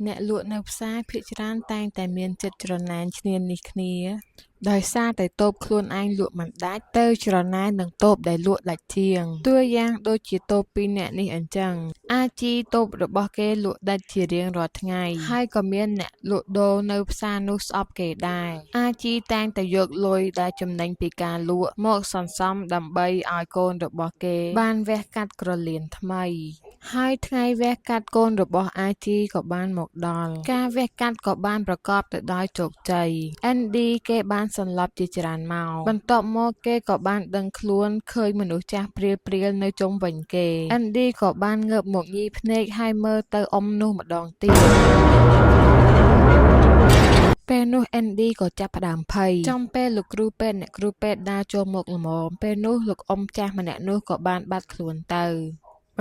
អ្នកលក់នៅផ្សារភាគច្រើនតែងតែមានចិត្តច្រណែនឈ្នានីសគ្នាដោយសារតែតូបខ្លួនឯងលក់មិនដាច់ទៅច្រណែននឹងតូបដែលលក់ដាច់ជាងតួយ៉ាងដូចជាតូបពីរនាក់នេះអញ្ចឹងអាជីតូបរបស់គេលក់ដាច់ជារៀងរាល់ថ្ងៃហើយក៏មានអ្នកលក់ដូរនៅផ្សារនោះស្អប់គេដែរអាជីតែងតែយកលុយដែលចំណេញពីការលក់មកសន្សំដើម្បីឲ្យកូនរបស់គេបានវះកាត់ក្រលៀនថ្មីហើយថ្ងៃវះកាត់កូនរបស់អាជីក៏បានមកដល់ការវះកាត់ក៏បានប្រកបទៅដោយជោគជ័យ Andy គេបានសន្លប់ជាច្រើនមកបន្ទាប់មកគេក៏បានដឹងខ្លួនឃើញមនុស្សចាស់ព្រាលនៅជុំវិញគេ Andy ក៏បានងើបមកញីភ្នែកហើយមើលទៅអ៊ំនោះម្ដងទៀតពេលនោះ Andy ក៏ចាប់ផ្ដើមភ័យចំពេលលោកគ្រូពេទ្យអ្នកគ្រូពេទ្យដើរចូលមកល្មមពេលនោះលោកអ៊ំចាស់ម្នាក់នោះក៏បានបាត់ខ្លួនទៅ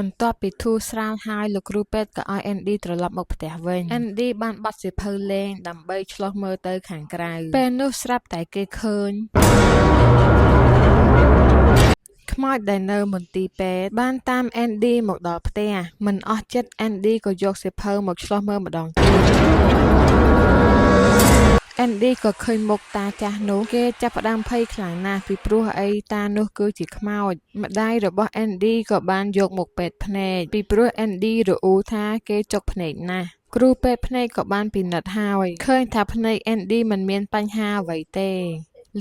បន្ទាប់ពីធូរស្រាលហើយលោកគ្រូពេទ្យក៏ឲ្យ Andy ត្រឡប់មកផ្ទះវិញ Andy បានបត់សៀវភៅលេងដើម្បីឆ្លុះមើលទៅខាងក្រៅពេលនោះស្រាប់តែគេឃើញខ្មោចដែលនៅមន្ទីរពេទ្យបានតាម Andy មកដល់ផ្ទះមិនអស់ចិត្ត Andy ក៏យកសៀវភៅមកឆ្លុះមើលម្ដងទៀតAndy ក៏ឃើញមុខតាចាស់នោះគេចាប់ផ្ដើមភ័យខ្លាំងណាស់ពីព្រោះអីតានោះគឺជាខ្មោចម្ដាយរបស់ Andy ក៏បានយកមកពេទ្យភ្នែកពីព្រោះ Andy រអ៊ូថាគេចុកភ្នែកណាស់គ្រូពេទ្យភ្នែកក៏បានពិនិត្យហើយឃើញថាភ្នែក Andy មិនមានបញ្ហាអ្វីទេ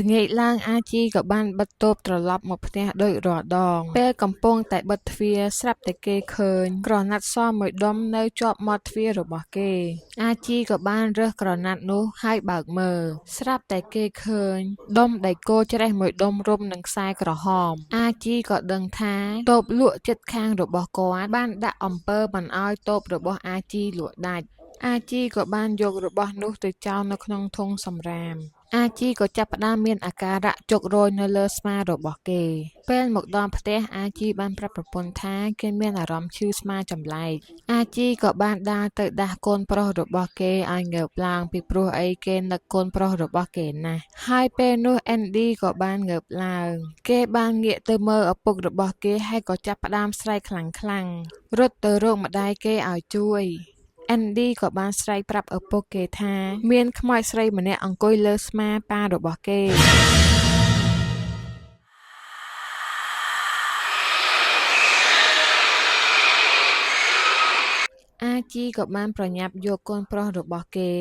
ល្ងាចឡើងអាជីក៏បានបិទតូបត្រឡប់មកផ្ទះដូចរាល់ដងពេលកំពុងតែបិទទ្វារស្រាប់តែគេឃើញក្រណាត់សមួយដុំនៅជាប់មាត់ទ្វាររបស់គេអាជីក៏បានរើសក្រណាត់នោះហើយបើកមើលស្រាប់តែគេឃើញដុំដែកគោច្រេះមួយដុំរុំនឹងខ្សែក្រហមអាជីក៏ដឹងថាតូបលក់ចិត្តខាងរបស់គាត់បានដាក់អំពើមិនឲ្យតូបរបស់អាជីលក់ដាច់អាជីក៏បានយករបស់នោះទៅចោលនៅក្នុងធុងសំរាមអាជីក៏ចាប់ផ្ដើមមានអាការៈជោករយនៅលើស្មារបស់គេពេលមកដល់ផ្ទះអាជីបានប្រាប់ប្រពន្ធថាគេមានអារម្មណ៍ឈឺស្មាចម្លែកអាជីក៏បានដើរទៅដាស់កូនប្រុសរបស់គេឲ្យងើបឡើងពីព្រោះអីគេនឹកកូនប្រុសរបស់គេណាស់ហើយពេលនោះ Andy ក៏បានងើបឡើងគេបានងាកទៅមើលឪពុករបស់គេហើយក៏ចាប់ផ្ដើមស្រែកខ្លាំងៗរត់ទៅរកម្ដាយគេឲ្យជួយAndy ក៏បានស្រែកប្រាប់ឪពុកគេថាមានខ្មោចស្រីម្នាក់អង្គុយលើស្មាប៉ារបស់គេអាជីក៏បានប្រញាប់យកកូនប្រុសរបស់គេ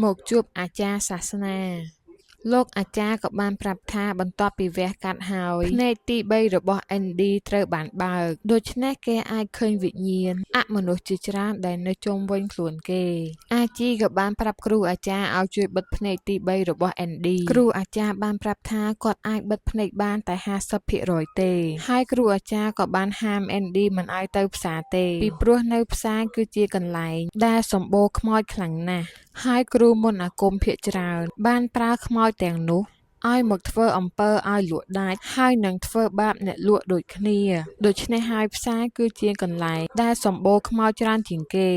មកជួបអាចារ្យសាសនាលោកអាចារ្យក៏បានប្រាប់ថាបន្ទាប់ពីវះកាត់ហើយភ្នែកទី3របស់ Andy ត្រូវបានបើកដូច្នេះគេអាចឃើញវិញ្ញាណអមនុស្សជាច្រើនដែលនៅជុំវិញខ្លួនគេអាជីក៏បានប្រាប់គ្រូអាចារ្យឲ្យជួយបិទភ្នែកទី3របស់ Andy គ្រូអាចារ្យបានប្រាប់ថាគាត់អាចបិទភ្នែកបានតែ 50% ទេហើយគ្រូអាចារ្យក៏បានហាម Andy មិនឲ្យទៅផ្សារទេពីព្រោះនៅផ្សារគឺជាកន្លែងដែលសម្បូរខ្មោចខ្លាំងណាស់ហើយគ្រូមន្តអាគមភាគច្រើនបានប្រើខ្មោចទាំងនោះឲ្យមកធ្វើអំពើឲ្យលក់ដាច់ហើយនឹងធ្វើបាបអ្នកលក់ដូចគ្នាដូច្នេះហើយផ្សារគឺជាកន្លែងដែលសម្បូរខ្មោចច្រើនជាងគេ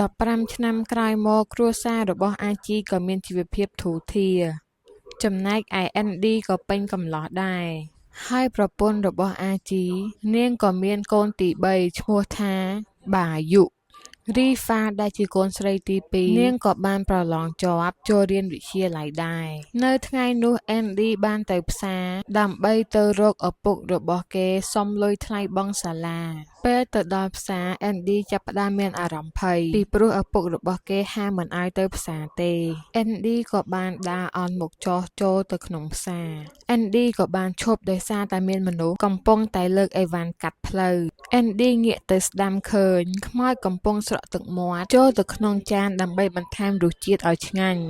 15ឆ្នាំក្រោយមកគ្រួសាររបស់អាជីក៏មានជីវភាពធូរធារចំណែកឯ Andy ក៏ពេញកំឡោះដែរហើយប្រពន្ធរបស់អាជីនាងក៏មានកូនទី3ឈ្មោះថាបាយុរីហ្វាដែលជាកូនស្រីទី2នាងក៏បានប្រឡងជាប់ចូលរៀនវិទ្យាល័យដែរនៅថ្ងៃនោះ Andy បានទៅផ្សារដើម្បីទៅរកឪពុករបស់គេសុំលុយថ្លៃបង់សាលាពេលទៅដល់ផ្សារ Andy ចាប់ផ្ដើមមានអារម្មណ៍ភ័យពីព្រោះឪពុករបស់គេហាមមិនឲ្យទៅផ្សារទេ Andy ក៏បានដើរអន់មុខចោះចូលទៅក្នុងផ្សារ Andy ក៏បានឈប់ដោយសារតែមានមនុស្សកំពុងតែលើកអីវ៉ាន់កាត់ផ្លូវ Andy ងាកទៅស្ដាំឃើញខ្មោចកំពុងស្រក់ទឹកមាត់ចូលទៅក្នុងចានដើម្បីបន្ថែមរសជាតិឲ្យឆ្ងាញ់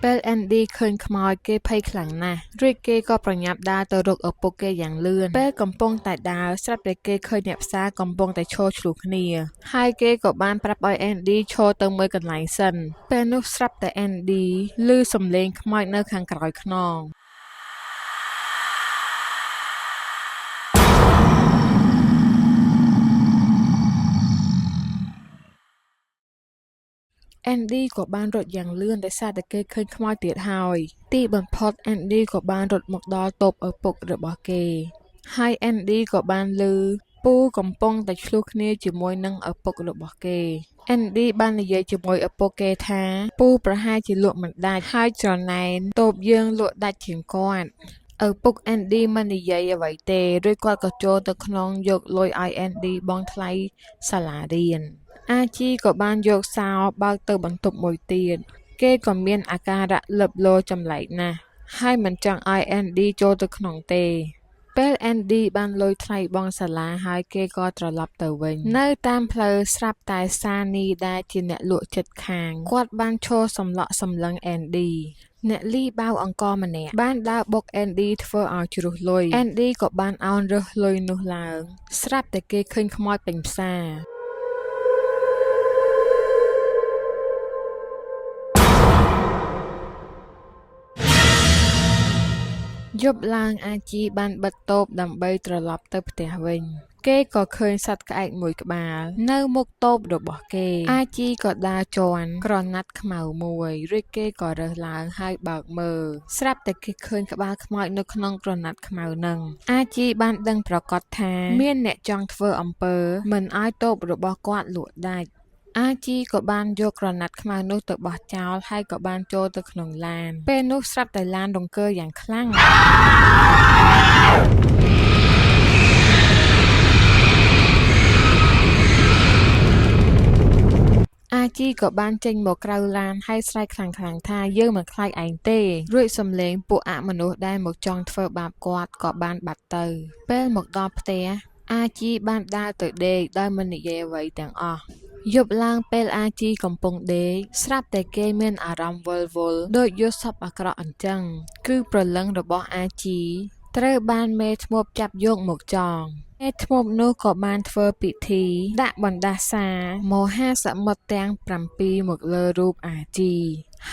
ពេល Andy ឃើញខ្មោចគេភ័យខ្លាំងណាស់រួចគេក៏ប្រញាប់ដើរទៅរកឪពុកគេយ៉ាងលឿនពេលកំពុងតែដើរស្រាប់តែគេឃើញអ្នកផ្សារកំពុងតែឈរឆ្លោះគ្នាហើយគេក៏បានប្រាប់ឲ្យ Andy ឈរទៅមើលកន្លែងសិនពេលនោះស្រាប់តែ Andy ឮសំឡេងខ្មោចនៅខាងក្រោយខ្នងAndy ក៏បានរត់យ៉ាងលឿនដោយសារតែគេឃើញខ្មោចទៀតហើយទីបំផុត Andy ក៏បានរត់មកដល់តូបឪពុករបស់គេ ហើយ Andy ក៏បានឮពូកំពុងតែឆ្លោះគ្នាជាមួយនឹងឪពុករបស់គេ Andy បាននិយាយជាមួយឪពុកគេថាពូប្រហែលជាលក់មិនដាច់ហើយច្រណែនតូបយើងលក់ដាច់ជាងគាត់ឪពុក Andy មិននិយាយអ្វីទេរួចគាត់ក៏ចូលទៅក្នុងយកលុយឲ្យ Andy បង់ថ្លៃសាលារៀនអាជីក៏បានយកសោបើកទៅបន្ទប់មួយទៀតគេក៏មានអាការៈលឹបលោចម្លែកណាស់ហើយមិនចង់ឲ្យ Andy ចូលទៅក្នុងទេពេល Andy បានលុយថ្លៃបង់សាលាហើយគេក៏ត្រឡប់ទៅវិញនៅតាមផ្លូវស្រាប់តែសានីដែលជាអ្នកលក់ចិត្តខាងគាត់បានឈរសម្លក់សម្លឹង Andy អ្នកលីបាវអង្គម្នាក់បានដើរបុក Andy ធ្វើឲ្យជ្រុះលុយ Andy ក៏បានអោនរើសលុយនោះឡើងស្រាប់តែគេឃើញខ្មោចពេញផ្សារយប់ឡើងអាជីបានបិទតូបដើម្បីត្រឡប់ទៅផ្ទះវិញគេក៏ឃើញសត្វក្អែកមួយក្បាលនៅមុខតូបរបស់គេអាជីក៏ដើរជាន់ក្រណាត់ខ្មៅមួយរួចគេក៏រើសឡើងហើយបើកមើលស្រាប់តែគេឃើញក្បាលខ្មោចនៅក្នុងក្រណាត់ខ្មៅនឹងអាជីបានដឹងប្រកាសថាមានអ្នកចង់ធ្វើអំពើមិនឲ្យតូបរបស់គាត់លក់ដាច់អាជីក៏បានយកក្រណាត់ខ្មៅនោះទៅបោះចោលហើយក៏បានចូលទៅក្នុងឡានពេលនោះស្រាប់តែឡានរង្គើយ៉ាងខ្លាំងអាជីក៏បានចេញមកក្រៅឡានហើយស្រែកខ្លាំងៗថាយើងមិនខ្លាចឯងទេរួចសំឡេងពួកអមនុស្សដែលមកចង់ធ្វើបាបគាត់ក៏បានបាត់ទៅពេលមកដល់ផ្ទះអាជីបានដើរទៅដេកដោយមិននិយាយអ្វីទាំងអស់យប់ឡើងពេលអាជីកំពុងដេកស្រាប់តែគេមានអារម្មណ៍វល់ដូចយល់សប្តិអាក្រក់អញ្ចឹងគឺព្រលឹងរបស់អាជីត្រូវបានមេធ្មប់ចាប់យកមកចងមេធ្មប់នោះក៏បានធ្វើពិធីដាក់បណ្ដាសាមហាសមុទ្រទាំង7មកលើរូបអាជី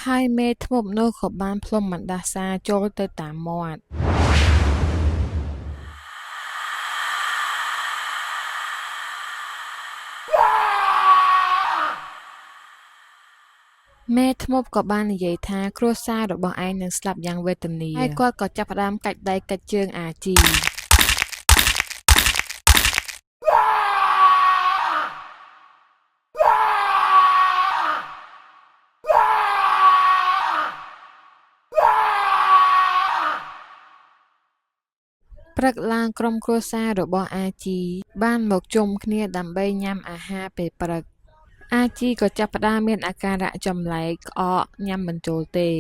ហើយមេធ្មប់នោះក៏បានផ្លុំបណ្ដាសាចូលទៅតាមមាត់មេធ្មប់ក៏បាននិយាយថាគ្រួសាររបស់ឯងនឹងស្លាប់យ៉ាងវេទនាហើយគាត់ក៏ចាប់ផ្ដើមកាច់ដៃកាច់ជើងអាជីព្រឹកឡើងក្រុមគ្រួសាររបស់អាជីបានមកជុំគ្នាដើម្បីញ៉ាំអាហារពេលព្រឹកអាជីក៏ចាប់ផ្ដើមមានអាការៈចម្លែកក្អកញ៉ាំមិនចូលទេ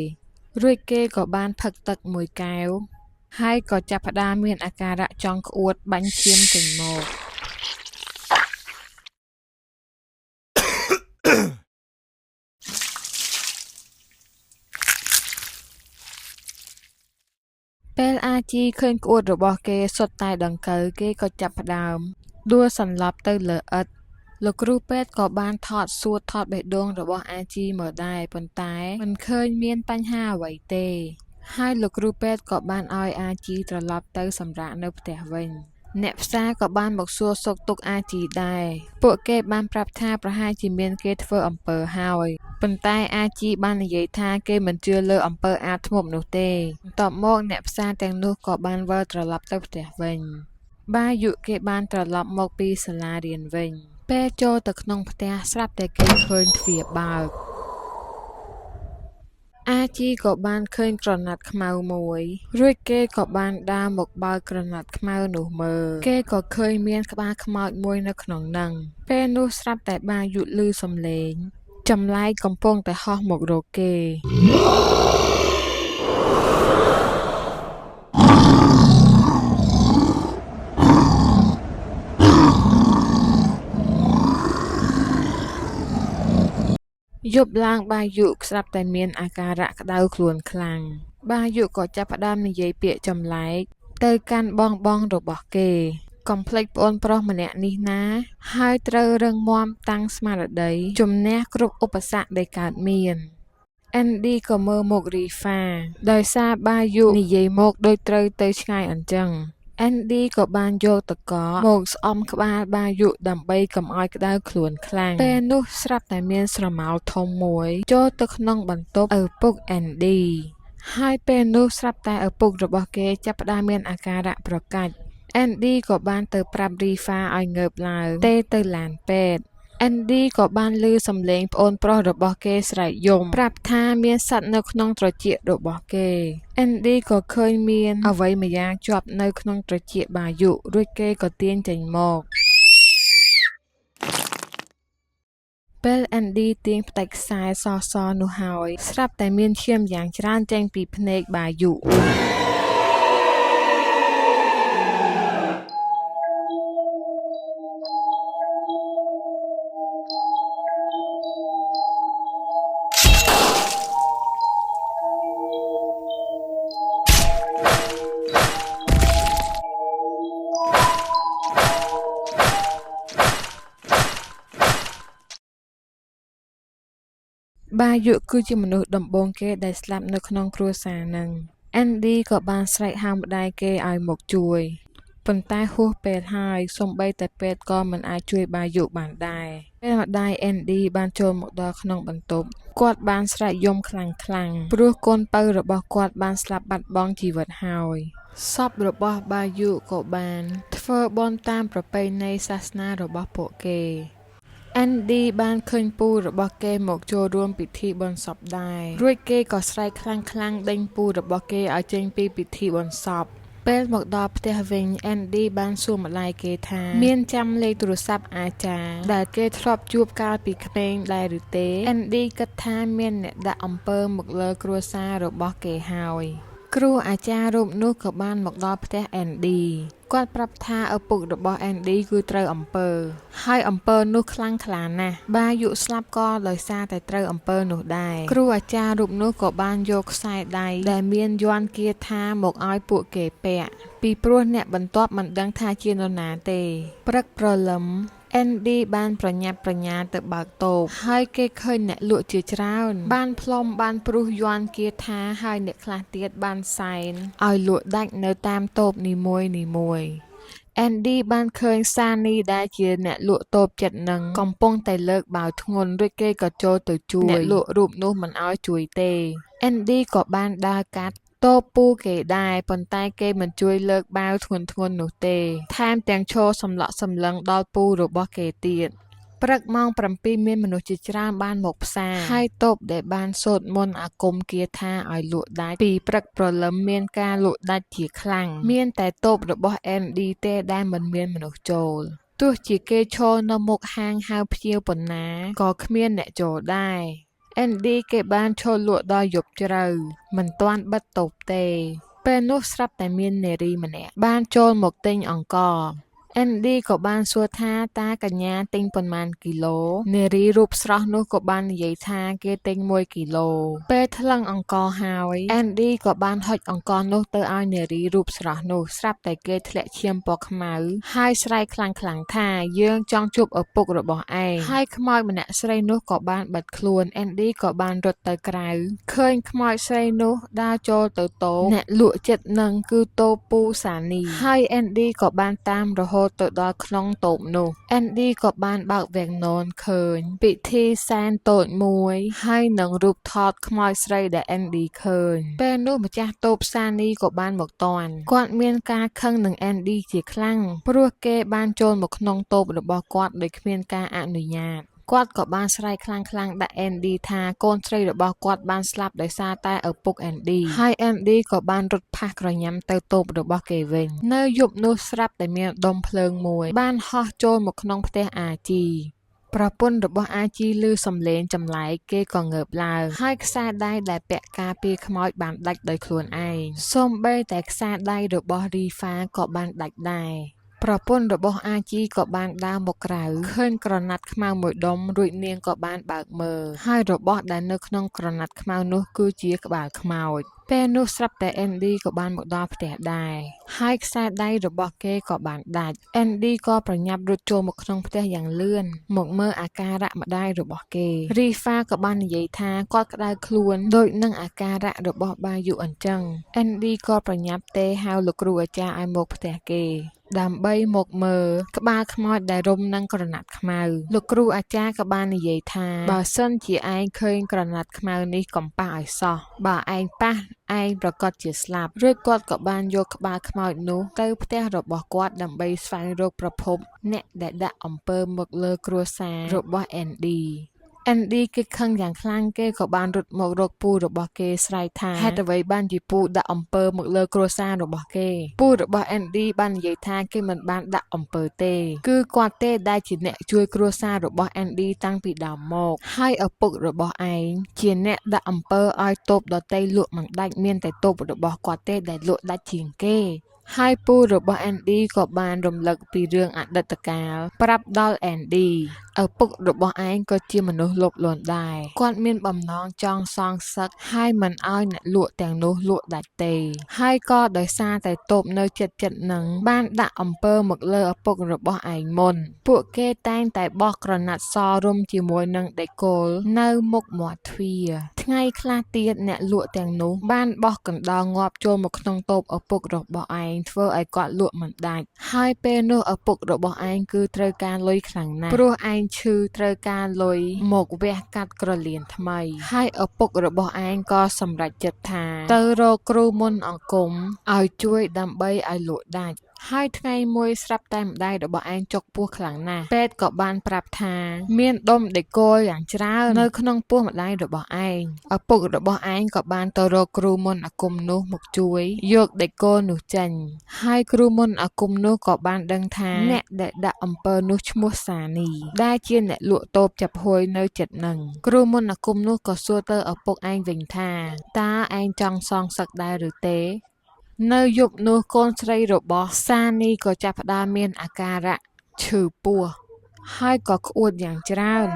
រួចគេក៏បានផឹកទឹកមួយកែវហើយក៏ចាប់ផ្ដើមមានអាការៈចង់ក្អួតបាញ់ឈាមចេញមកពេលអាជីឃើញក្អួតរបស់គេសុទ្ធតែដង្កូវគេក៏ចាប់ផ្ដើមដួលសន្លប់ទៅលើឥដ្ឋលោកគ្រូពេទ្យក៏បានថតសួរថតបេះដូងរបស់អាជីមកដែរប៉ុន្តែមិនឃើញមានបញ្ហាអ្វីទេហើយលោកគ្រូពេទ្យក៏បានឲ្យអាជីត្រឡប់ទៅសម្រាកនៅផ្ទះវិញអ្នកផ្សារក៏បានមកសួរសុខទុក្ខអាជីដែរពួកគេបានប្រាប់ថាប្រហែលជាមានគេធ្វើអំពើហើយប៉ុន្តែអាជីបាននិយាយថាគេមិនជឿលើអំពើអាធ្មប់នោះទេបន្ទាប់មកអ្នកផ្សារទាំងនោះក៏បានវិលត្រឡប់ទៅផ្ទះវិញបាយុគេបានត្រឡប់មកពីសាលារៀនវិញពេលចូលទៅក្នុងផ្ទះស្រាប់តែគេឃើញទ្វារបើកអាជីក៏បានឃើញក្រណាត់ខ្មៅមួយរួចគេក៏បានដើរមកបើកក្រណាត់ខ្មៅនោះមើលគេក៏ឃើញមានក្បាលខ្មោចមួយនៅក្នុងហ្នឹងពេលនោះស្រាប់តែបាយុឮសំឡេងចម្លែកកំពុងតែហោះមករកគេយប់ឡើងបាយុស្រាប់តែមានអាការៈក្តៅខ្លួនខ្លាំងបាយុក៏ចាប់ផ្ដើមនិយាយពាក្យចម្លែកទៅកាន់បងរបស់គេកុំភ្លេចប្អូនប្រុសម្នាក់នេះណាហើយត្រូវរឹងមាំតាំងស្មារតីជំនះគ្រប់ឧបសគ្គដែលកើតមាន Andy ក៏មើលមុខរីហ្វាដោយសារបាយុនិយាយមកដូចត្រូវទៅឆ្ងាយអញ្ចឹងAndy ក៏បានយកតកមកស្អំក្បាលបាយុដើម្បីកុំឲ្យក្តៅខ្លួនខ្លាំងពេលនោះស្រាប់តែមានស្រមោលធំមួយចូលទៅក្នុងបន្ទប់ឪពុក Andy ហើយពេលនោះស្រាប់តែឪពុករបស់គេចាប់ផ្ដើមមានអាការៈប្រកាច់ Andy ក៏បានទៅប្រាប់ Rifa ឲ្យងើបឡើងទេទៅឡានពេទ្យ Andy ក៏បានឮសំឡេងប្អូនប្រុសរបស់គេស្រែកយំប្រាប់ថាមានសត្វនៅក្នុងត្រចៀករបស់គេ Andy ក៏ឃើញមានអ្វីម្យ៉ាងជាប់នៅក្នុងត្រចៀកបាយុរួចគេក៏ទាញចេញមកពេល Andy ទាញផ្ដាច់ខ្សែសនោះហើយស្រាប់តែមានឈាមយ៉ាងច្រើនចេញពីភ្នែកបាយុបាយុគឺជាមនុស្សដំបូងគេដែលស្លាប់នៅក្នុងគ្រួសារនឹង Andy ក៏បានស្រែកហៅម្ដាយគេឲ្យមកជួយប៉ុន្តែហួសពេលហើយសូម្បីតែពេទ្យក៏មិនអាចជួយបាយុបានដែរពេលម្ដាយ Andy បានចូលមកដល់ក្នុងបន្ទប់គាត់បានស្រែកយំខ្លាំងៗព្រោះកូនពៅរបស់គាត់បានស្លាប់បាត់បង់ជីវិតហើយសពរបស់បាយុក៏បានធ្វើបុណ្យតាមប្រពៃណីសាសនារបស់ពួកគេ Andy បានឃើញពូរបស់គេមកចូលរួមពិធីបុណ្យសពដែររួចគេក៏ស្រែកខ្លាំងៗដេញពូរបស់គេឲ្យចេញពីពិធីបុណ្យសពពេលមកដល់ផ្ទះវិញ Andy បានសួរម្ដាយគេថាមានចាំលេខទូរស័ព្ទអាចារ្យដែលគេធ្លាប់ជួបកាលពីក្មេងដែរឬទេ Andy គិតថាមានអ្នកដាក់អំពើមកលើគ្រួសាររបស់គេហើយគ្រូអាចារ្យរូបនោះក៏បានមកដល់ផ្ទះ Andy គាត់ប្រាប់ថាឪពុករបស់ Andy គឺត្រូវអំពើហើយអំពើនោះខ្លាំងក្លាណាស់បាយុស្លាប់ក៏ដោយសារតែត្រូវអំពើនោះដែរគ្រូអាចារ្យរូបនោះក៏បានយកខ្សែដៃដែលមានយ័ន្តគាថាមកឲ្យពួកគេពាក់ពីព្រោះអ្នកបន្ទាប់មិនដឹងថាជានរណាទេព្រឹកព្រលឹមAndy បានប្រញាប់ប្រញាល់ទៅបើកតូបហើយគេឃើញអ្នកលក់ជាច្រើនបានផ្លុំបានព្រុសយ័ន្តគាថាហើយអ្នកខ្លះទៀតបានសែនឲ្យលក់ដាច់នៅតាមតូបនីមួយAndy បានឃើញសានីដែលជាអ្នកលក់តូបចិត្តនឹងកំពុងតែលើកបាវធ្ងន់រួចគេក៏ចូលទៅជួយអ្នកលក់រូបនោះមិនឲ្យជួយទេ Andy ក៏បានដើរកាត់តូបពូគេដែរប៉ុន្តែគេមិនជួយលើកបាវធ្ងន់ៗនោះទេថែមទាំងឈរសម្លក់សម្លឹងដល់ពូរបស់គេទៀតព្រឹកម៉ោង 7 មានមនុស្សជាច្រើនបានមកផ្សារហើយតូបដែលបានសូត្រមន្តអាគមគាថាឲ្យលក់ដាច់ពីព្រឹកព្រលឹមមានការលក់ដាច់ជាខ្លាំងមានតែតូបរបស់ Andy ទេដែលមិនមានមនុស្សចូលទោះជាគេឈរនៅមុខហាងហៅភ្ញៀវប៉ុណ្ណាក៏គ្មានអ្នកចូលដែរ Andy គេបានឈរលក់ដល់យប់ជ្រៅមិនទាន់បិទតូបទេពេលនោះស្រាប់តែមាននារីម្នាក់បានចូលមកទិញអង្ករ Andy ក៏បានសួរថាតាកញ្ញាទិញប៉ុន្មានគីឡូនារីរូបស្រស់នោះក៏បាននិយាយថាគេទិញ1គីឡូពេលថ្លឹងអង្ករហើយ Andy ក៏បានហុចអង្ករនោះទៅឲ្យនារីរូបស្រស់នោះស្រាប់តែគេធ្លាក់ឈាមពណ៌ខ្មៅហើយស្រែកខ្លាំងៗថាយើងចង់ជួបឪពុករបស់ឯងហើយខ្មោចម្នាក់ស្រីនោះក៏បានបិទខ្លួន Andy ក៏បានរត់ទៅក្រៅឃើញខ្មោចស្រីនោះដើរចូលទៅតូបអ្នកលក់ចិត្តនឹងគឺតូបពូសានីហើយ Andy ក៏បានតាមរហូតទៅដល់ក្នុងតូបនោះ Andy ក៏បានបើកវាំងននឃើញពិធីសែនតូចមួយហើយនឹងរូបថតខ្មោចស្រីដែល Andy ឃើញពេលនោះម្ចាស់តូបសានីក៏បានមកតាន់គាត់មានការខឹងនឹង Andy ជាខ្លាំងព្រោះគេបានចូលមកក្នុងតូបរបស់គាត់ដោយគ្មានការអនុញ្ញាតគាត់ក៏បានស្រែកខ្លាំងៗដាក់ Andy ថាកូនស្រីរបស់គាត់បានស្លាប់ដោយសារតែឪពុក Andy ហើយ Andy ក៏បានរត់ផាសក្រញ៉ាំទៅតូបរបស់គេវិញនៅយប់នោះស្រាប់តែមានដុំភ្លើងមួយបានហោះចូលមកក្នុងផ្ទះអាជីប្រពន្ធរបស់អាជីឮសំឡេងចម្លែកគេក៏ងើបឡើងហើយខ្សែដៃដែលពាក់ការពារខ្មោចបានដាច់ដោយខ្លួនឯងសូម្បីតែខ្សែដៃរបស់ Rifa ក៏បានដាច់ដែរប្រពន្ធរបស់អាជីក៏បានដើរមកក្រៅឃើញក្រណាត់ខ្មៅមួយដុំរួចនាងក៏បានបើកមើលហើយរបស់ដែលនៅក្នុងក្រណាត់ខ្មៅនោះគឺជាក្បាលខ្មោចពេលនោះស្រាប់តែ Andy ក៏បានមកដល់ផ្ទះដែរហើយខ្សែដៃរបស់គេក៏បានដាច់ Andy ក៏ប្រញាប់រត់ចូលមកក្នុងផ្ទះយ៉ាងលឿនមកមើលអាការៈម្ដាយរបស់គេ Rifa ក៏បាននិយាយថាគាត់ក្តៅខ្លួនដូចនឹងអាការៈរបស់បាយុអញ្ចឹង Andy ក៏ប្រញាប់ទេហៅលោកគ្រូអាចារ្យឲ្យមកផ្ទះគេ ដើម្បីមកមើលក្បាលខ្មោចដែលរុំនឹងក្រណាត់ខ្មៅលោកគ្រូអាចារ្យក៏បាននិយាយថាបើសិនជាឯងឃើញក្រណាត់ខ្មៅនេះកុំប៉ះឲ្យសោះបើឯងប៉ះឯងប្រកាសជាស្លាប់រួចគាត់ក៏បានយកក្បាលខ្មោចនោះទៅផ្ទះរបស់គាត់ដើម្បីស្វែងរកប្រភពអ្នកដែលដាក់អំពើមកលើគ្រួសាររបស់ Andy គេខឹងយ៉ាងខ្លាំងគេក៏បានរត់មករកពូរបស់គេស្រែកថាហេតុអ្វីបានជាពូដាក់អំពើមកលើគ្រួសាររបស់គេពូរបស់ Andy បាននិយាយថាគេមិនបានដាក់អំពើទេគឺគាត់ទេដែលជាអ្នកជួយគ្រួសាររបស់ Andy តាំងពីដើមមកហើយឪពុករបស់ឯងជាអ្នកដាក់អំពើឲ្យតូបដតីលក់មិនដាច់មានតែតូបរបស់គាត់ទេដែលលក់ដាច់ជាងគេហើយពូរបស់ Andy ក៏បានរំលឹកពីរឿងអតីតកាលប្រាប់ដល់ Andy ឪពុករបស់ឯងក៏ជាមនុស្សលោភលន់ដែរគាត់មានបំណងចង់សងសឹកហើយមិនឲ្យអ្នកលក់ទាំងនោះលក់ដាច់ទេហើយក៏ដោយសារតែតូបនៅចិត្តនឹងបានដាក់អំពើមកលើឪពុករបស់ឯងមុនពួកគេតែងតែបោះក្រណាត់សរុំជាមួយនឹងដេកូលនៅមុខមាត់ទ្វារថ្ងៃខ្លះទៀតអ្នកលក់ទាំងនោះបានបោះកណ្ដោងងាប់ចូលមកក្នុងតូបឪពុករបស់ឯងធ្វើឲ្យគាត់លក់មិនដាច់ហើយពេលនោះឪពុករបស់ឯងគឺត្រូវការលុយខ្លាំងណាស់ព្រោះឯងឈឺត្រូវការលុយមកវះកាត់ក្រលៀនថ្មីហើយឪពុករបស់ឯងក៏សម្រេចចិត្តថាទៅរកគ្រូមន្តអង្គមឲ្យជួយដើម្បីឲ្យលក់ដាច់ហើយថ្ងៃមួយស្រាប់តែម្ដាយរបស់ឯងចុកពោះខ្លាំងណាស់ពេទ្យក៏បានប្រាប់ថាមានដុំដេកូលយ៉ាងច្រើននៅក្នុងពោះម្ដាយរបស់ឯងឪពុករបស់ឯងក៏បានទៅរកគ្រូមន្តអាគមនោះមកជួយយកដេកូលនោះចេញហើយគ្រូមន្តអាគមនោះក៏បានដឹងថាអ្នកដែលដាក់អំពើនោះឈ្មោះសានីដែលជាអ្នកលក់តូបចាប់ហួយនៅចិត្តនឹងគ្រូមន្តអាគមនោះក៏សួរទៅឪពុកឯងវិញថាតើឯងចង់សងសឹកដែរឬទេនៅយប់នោះកូនស្រីរបស់សានីក៏ចាប់ផ្ដើមមានអាការៈឈឺពោះហើយក៏ក្អួតយ៉ាងច្រើន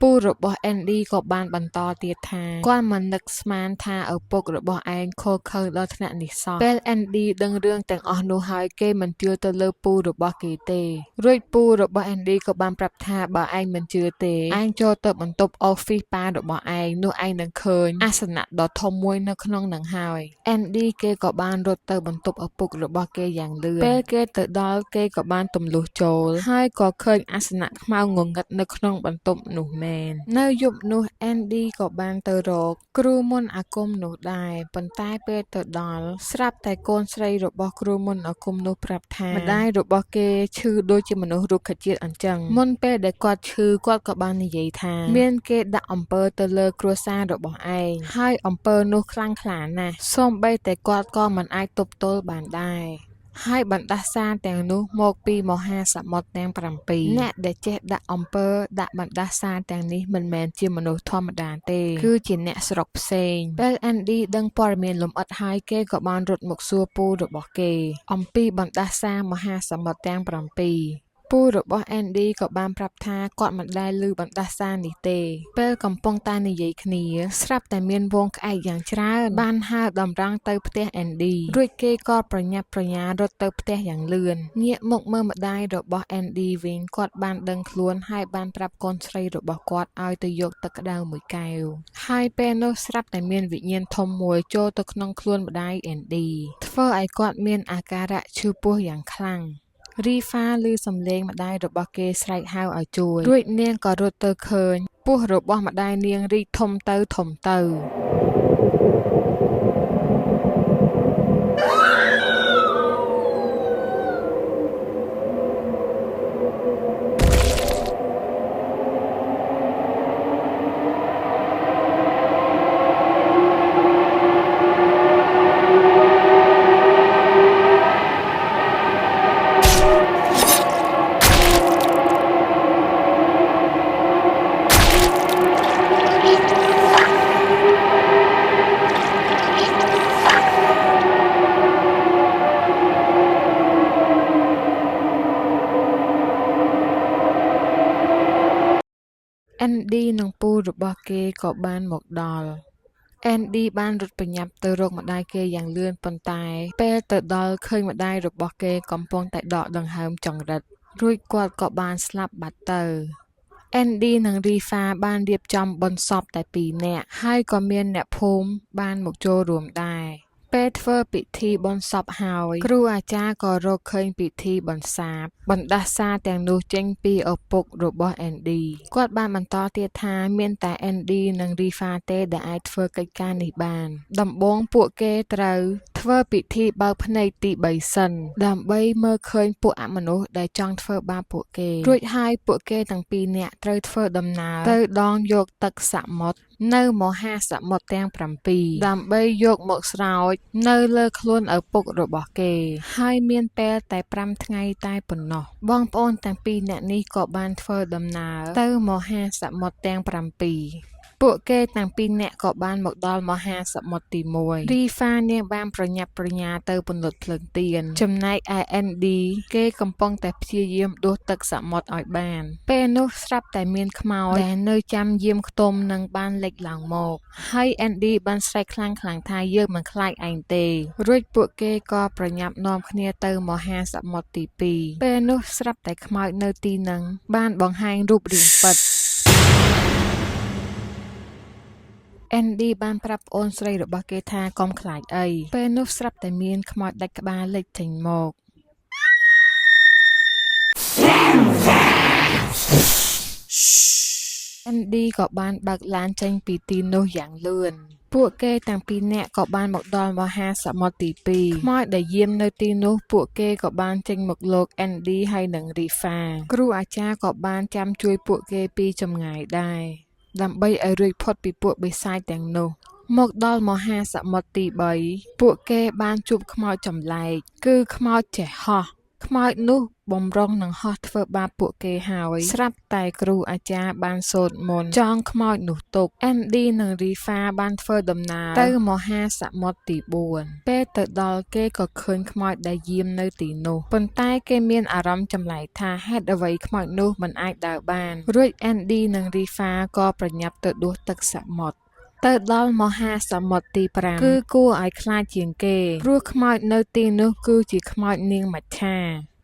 ពូរបស់ Andy ក៏បានបន្តទៀតថាគាត់មិននឹកស្មានថាឪពុករបស់ឯងខកខើដល់ថ្នាក់នេះសោះពេល Andy ដឹងរឿងទាំងអស់នោះហើយគេមិនជឿទៅលើពូរបស់គេទេរួចពូរបស់ Andy ក៏បានប្រាប់ថាបើឯងមិនជឿទេឯងចូលទៅបន្ទប់ office ប៉ារបស់ឯងនោះឯងនឹងឃើញអាសនៈដ៏ធំមួយនៅក្នុងនឹងហើយ Andy គេក៏បានរត់ទៅបន្ទប់ឪពុករបស់គេយ៉ាងលឿនពេលគេទៅដល់គេក៏បានទម្លុះចូលហើយក៏ឃើញអាសនៈខ្មៅងងឹតនៅក្នុងបន្ទប់នោះនៅយប់នោះ Andy ក៏បានទៅរកគ្រូមន្តអាគមនោះដែរប៉ុន្តែពេលទៅដល់ស្រាប់តែកូនស្រីរបស់គ្រូមន្តអាគមនោះប្រាប់ថាម្ដាយរបស់គេឈឺដូចជាមនុស្សរុក្ខជាតិអញ្ចឹងមុនពេលដែលគាត់ឈឺគាត់ក៏បាននិយាយថាមានគេដាក់អំពើទៅលើគ្រួសាររបស់ឯងហើយអំពើនោះខ្លាំងក្លាណាស់សូម្បីតែគាត់ក៏មិនអាចទប់ទល់បានដែរហើយបណ្ដាសាទាំងនោះមកពីមហាសមុទ្រទាំង7អ្នកដែលចេះដាក់អំពើដាក់បណ្ដាសាទាំងនេះមិនមែនជាមនុស្សធម្មតាទេគឺជាអ្នកស្រុកផ្សេងពេល Andy ដឹងព័ត៌មានលម្អិតហើយគេក៏បានរត់មកសួរពូរបស់គេអំពីបណ្ដាសាមហាសមុទ្រទាំង7ពូរបស់ Andy ក៏បានប្រាប់ថាគាត់មិនដែលឮបណ្ដាសានេះទេពេលកំពុងតែនិយាយគ្នាស្រាប់តែមានវងក្អែកយ៉ាងច្រើនបានហើរតម្រង់ទៅផ្ទះ Andy រួចគេក៏ប្រញាប់ប្រញាល់រត់ទៅផ្ទះយ៉ាងលឿនងាកមកមើលម្ដាយរបស់ Andy វិញគាត់បានដឹងខ្លួនហើយបានប្រាប់កូនស្រីរបស់គាត់ឲ្យទៅយកទឹកក្តៅមួយកែវហើយពេលនោះស្រាប់តែមានវិញ្ញាណធំមួយចូលទៅក្នុងខ្លួនម្ដាយ Andy ធ្វើឲ្យគាត់មានអាការៈឈឺពោះយ៉ាងខ្លាំងរីហ្វាឮសំឡេងម្ដាយរបស់គេស្រែកហៅឲ្យជួយរួចនាងក៏រត់ទៅឃើញពោះរបស់ម្ដាយនាងរីកធំទៅ Andy និងពូរបស់គេក៏បានមកដល់ Andy បានរត់ប្រញាប់ទៅរកម្ដាយគេយ៉ាងលឿនប៉ុន្តែពេលទៅដល់ឃើញម្ដាយរបស់គេកំពុងតែដកដង្ហើមចង្រិតរួចគាត់ក៏បានស្លាប់បាត់ទៅ Andy និង Rifa បានរៀបចំបុណ្យសពតែ2នាក់ហើយក៏មានអ្នកភូមិបានមកចូលរួមដែរពេលធ្វើពិធីបុណ្យសពហើយគ្រូអាចារ្យក៏រកឃើញពិធីបន្សាបបណ្ដាសាទាំងនោះចេញពីឪពុករបស់ Andy គាត់បានបន្តទៀតថាមានតែ Andy និង Rifa ទេដែលអាចធ្វើកិច្ចការនេះបានដំបូងពួកគេត្រូវធ្វើពិធីបើកភ្នែកទី3សិនដើម្បីមើលឃើញពួកអមនុស្សដែលចង់ធ្វើបាបពួកគេរួចហើយពួកគេទាំង2នាក់ត្រូវធ្វើដំណើរទៅដងយកទឹកសមុទ្រនៅមហាសមុទ្រទាំង7ដើម្បីយកមកស្រោចនៅលើខ្លួនឪពុករបស់គេហើយមានពេលតែ5ថ្ងៃតែប៉ុណ្ណោះបងប្អូនទាំង2នាក់នេះក៏បានធ្វើដំណើរទៅមហាសមុទ្រទាំង7ពួកគេទាំង2នាក់ក៏បានមកដល់មហាសមុទ្រទី1 Rifa នាងបានប្រញាប់ប្រញាល់ទៅពន្លត់ភ្លើងទៀនចំណែកឯ Andy គេកំពុងតែព្យាយាមដួសទឹកសមុទ្រឲ្យបានពេលនោះស្រាប់តែមានខ្មោចដែលនៅចាំយាមខ្ទមនឹងបានលេចឡើងមកហើយ Andy បានស្រែកខ្លាំងៗថាយើងមិនខ្លាចឯងទេរួចពួកគេក៏ប្រញាប់នាំគ្នាទៅមហាសមុទ្រទី2ពេលនោះស្រាប់តែខ្មោចនៅទីហ្នឹងបានបង្ហាញរូបរាងពិតAndy បានប្រាប់អូនស្រីរបស់គេថាកុំខ្លាចអីពេលនោះស្រាប់តែមានខ្មោចដាច់ក្បាលលេចចេញមក Andy ក៏បានបើកឡានចេញពីទីនោះយ៉ាងលឿនពួកគេទាំង2នាក់ក៏បានមកដល់មហាសមុទ្រទី2ខ្មោចដែលយាមនៅទីនោះពួកគេក៏បានចេញមកលោក Andy ហើយនិង Rifa គ្រូអាចារ្យក៏បានចាំជួយពួកគេពីចម្ងាយដែរដើម្បីឲ្យរួចផុតពីពួកបិសាចទាំងនោះមកដល់មហាសមុទ្រទី3ពួកគេបានជួបខ្មោចចម្លែកគឺខ្មោចចេះហោះខ្មោចនោះបំរុងនឹងហោះធ្វើបាបពួកគេហើយស្រាប់តែគ្រូអាចារ្យបានសូត្រមន្តចងខ្មោចនោះទុក Andy និង Rifa បានធ្វើដំណើរទៅមហាសមុទ្រទី4ពេលទៅដល់គេក៏ឃើញខ្មោចដែលយាមនៅទីនោះប៉ុន្តែគេមានអារម្មណ៍ចម្លែកថាហេតុអ្វីខ្មោចនោះមិនអាចដើរបានរួច Andy និង Rifa ក៏ប្រញាប់ទៅដួសទឹកសមុទ្រទៅដល់មហាសមុទ្រទី5គឺគួរឲ្យខ្លាចជាងគេព្រោះខ្មោចនៅទីនោះគឺជាខ្មោចនាងមច្ឆា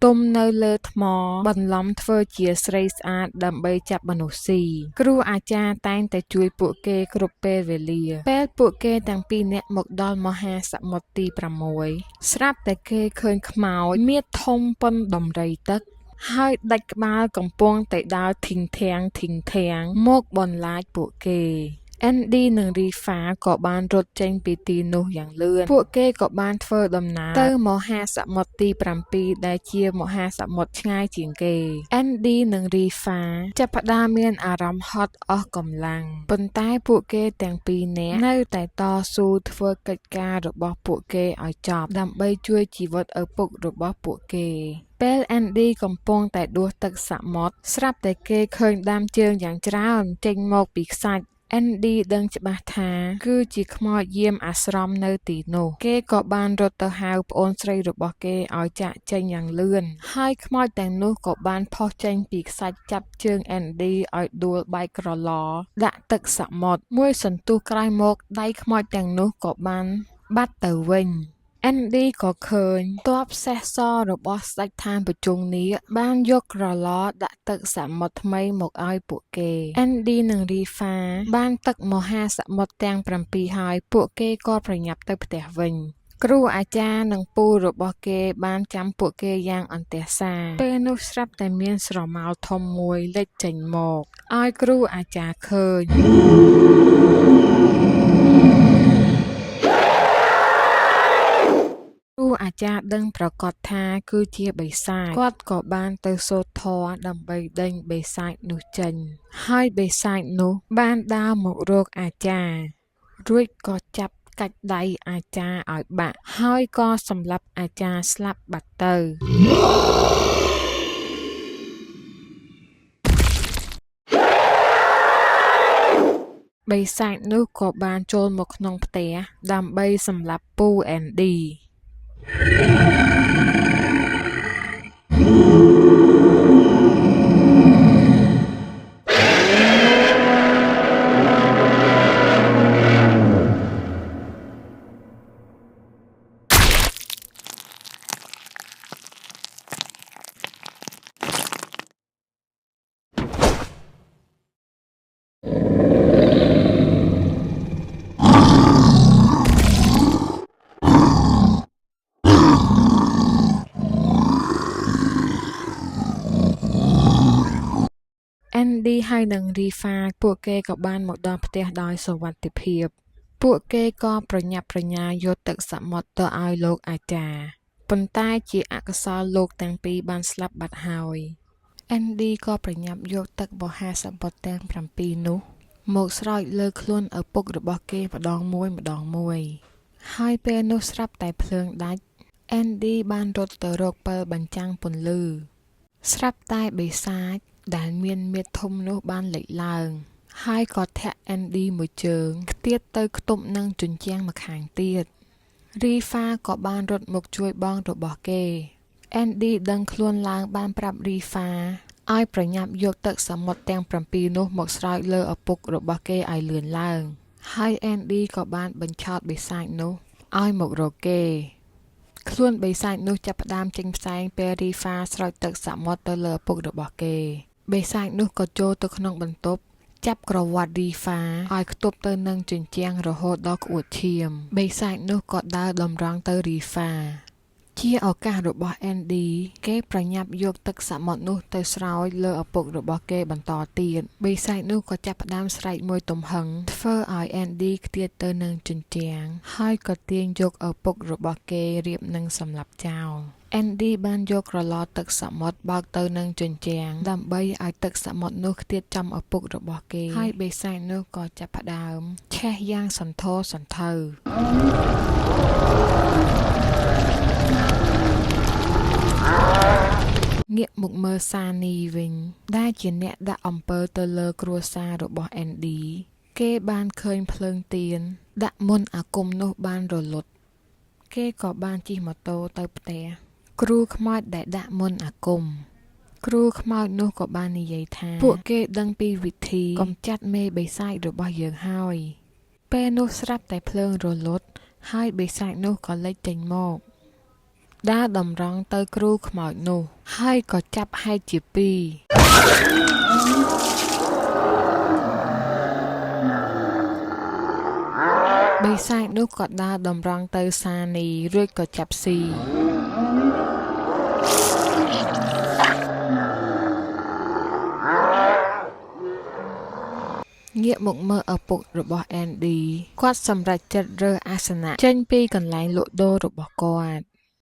ទុំនៅលើថ្មបន្លំធ្វើជាស្រីស្អាតដើម្បីចាប់មនុស្សស៊ីគ្រូអាចារ្យតែងតែជួយពួកគេគ្រប់ពេលវេលាពេលពួកគេទាំង2នាក់មកដល់មហាសមុទ្រទី6ស្រាប់តែគេឃើញខ្មោចមាឌធំប៉ុនដំរីទឹកហើយដាច់ក្បាលកំពុងតែដើរធីងធាងមកបន្លាចពួកគេ Andy និង Rifa ក៏បានរត់ចេញពីទីនោះយ៉ាងលឿនពួកគេក៏បានធ្វើដំណើរទៅមហាសមុទ្រទី7ដែលជាមហាសមុទ្រឆ្ងាយជាងគេ Andy និង Rifa ចាប់ផ្ដើមមានអារម្មណ៍ហត់អស់កម្លាំងប៉ុន្តែពួកគេទាំង2នាក់នៅតែតស៊ូធ្វើកិច្ចការរបស់ពួកគេឲ្យចប់ដើម្បីជួយជីវិតឪពុករបស់ពួកគេពេល Andy កំពុងតែដួសទឹកសមុទ្រស្រាប់តែគេឃើញដើមជើងយ៉ាងច្រើនចេញមកពីខ្សាច់Andy ដឹងច្បាស់ថាគឺជាខ្មោចយាមអាស្រមនៅទីនោះគេក៏បានរត់ទៅហៅប្អូនស្រីរបស់គេឲ្យចាក់ចេញយ៉ាងលឿនហើយខ្មោចទាំងនោះក៏បានផុសចេញពីខ្សាច់ចាប់ជើង Andy ឲ្យដួលបែកក្រឡដាក់ទឹកសមុទ្រមួយសន្ទុះក្រោយមកដៃខ្មោចទាំងនោះក៏បានបាត់ទៅវិញAndy ក៏ឃើញទ័ពសេះសរបស់ស្ដេចឋានបច្ចុងនេះបានយកក្រឡដាក់ទឹកសមុទ្រថ្មីមកឲ្យពួកគេ Andy និង Rifa បានទឹកមហាសមុទ្រទាំង7ហើយពួកគេក៏ប្រញាប់ទៅផ្ទះវិញគ្រូអាចារ្យនិងពូរបស់គេបានចាំពួកគេយ៉ាងអន្ទះសារពេលនោះស្រាប់តែមានស្រមោលធំមួយលេចចេញមកឲ្យគ្រូអាចារ្យឃើញគ្រូអាចារ្យដឹងប្រកាសថាគឺជាបិសាចគាត់ក៏បានទៅសូត្រធម៌ដើម្បីដេញបិសាចនោះចេញហើយបិសាចនោះបានដើរមករកអាចារ្យរួចក៏ចាប់កាច់ដៃអាចារ្យឲ្យបាក់ហើយក៏សម្លាប់អាចារ្យស្លាប់បាត់ទៅបិសាចនោះក៏បានចូលមកក្នុងផ្ទះដើម្បីសម្លាប់ពូ Andy Andy ហើយនិង Rifa ពួកគេក៏បានមកដល់ផ្ទះដោយសុវត្ថិភាពពួកគេក៏ប្រញាប់ប្រញាល់យកទឹកសមុទ្រទៅឲ្យលោកអាចារ្យប៉ុន្តែជាអកុសលលោកទាំងពីរបានស្លាប់បាត់ហើយ Andy ក៏ប្រញាប់យកទឹកមហាសមុទ្រទាំង7នោះមកស្រោចលើខ្លួនឪពុករបស់គេម្ដងមួយហើយពេលនោះស្រាប់តែភ្លើងដាច់ Andy បានរត់ទៅរកពិលបញ្ចាំងពន្លឺស្រាប់តែបិសាចដែលមានមាឌធំនោះបានលេចឡើងហើយក៏ធាក់ Andy មួយជើងខ្ទាតទៅខ្ទប់នឹងជញ្ជាំងម្ខាងទៀត Rifa ក៏បានរត់មកជួយបងរបស់គេ Andy ដឹងខ្លួនឡើងបានប្រាប់ Rifa ឲ្យប្រញាប់យកទឹកសមុទ្រទាំង7នោះមកស្រោចលើឪពុករបស់គេឲ្យលឿនឡើងហើយ Andy ក៏បានបញ្ឆោតបិសាចនោះឲ្យមករកគេខ្លួនបិសាចនោះចាប់ផ្ដើមចេញផ្សែងពេល Rifa ស្រោចទឹកសមុទ្រទៅលើឪពុករបស់គេបិសាចនោះក៏ចូលទៅក្នុងបន្ទប់ចាប់ក្រវ៉ាត់ Rifa ឲ្យខ្ទប់ទៅនឹងជញ្ជាំងរហូតដល់ក្អួតឈាមបិសាចនោះក៏ដើរតម្រង់ទៅ Rifa ជាឱកាសរបស់ Andy គេប្រញាប់យកទឹកសមុទ្រនោះទៅស្រោចលើឪពុករបស់គេបន្តទៀតបិសាចនោះក៏ចាប់ផ្ដើមស្រែកមួយទំហឹងធ្វើឲ្យ Andy ខ្ទាតទៅនឹងជញ្ជាំងហើយក៏ទាញយកឪពុករបស់គេរៀបនឹងសម្លាប់ចោល Andy បានយកក្រឡទឹកសមុទ្របោកទៅនឹងជញ្ជាំងដើម្បីឲ្យទឹកសមុទ្រនោះខ្ទាតចំឪពុករបស់គេហើយបិសាចនោះក៏ចាប់ផ្ដើមឆេះយ៉ាងសន្ធោសន្ធៅងាកមកមើលសានីវិញដែលជាអ្នកដាក់អំពើទៅលើគ្រួសាររបស់ Andy គេបានឃើញភ្លើងទៀនដាក់មុនអាគមនោះបានរលត់គេក៏បានជិះម៉ូតូទៅផ្ទះគ្រូខ្មោចដែលដាក់មុនអាគមគ្រូខ្មោចនោះក៏បាននិយាយថាពួកគេដឹងពីវិធីកំចាត់មេបិសាចរបស់យើងហើយពេលនោះស្រាប់តែភ្លើងរលត់ហើយបិសាចនោះក៏លេចចេញមកដើរតម្រង់ទៅគ្រូខ្មោចនោះហើយក៏ចាប់ហែកជាពីរបិសាចនោះក៏ដើរតម្រង់ទៅសានីរួចក៏ចាប់ស៊ីងាកមកមើលឪពុករបស់ Andy គាត់សម្រេចចិត្តរើសអាសនៈចេញពីកន្លែងលក់ដូររបស់គាត់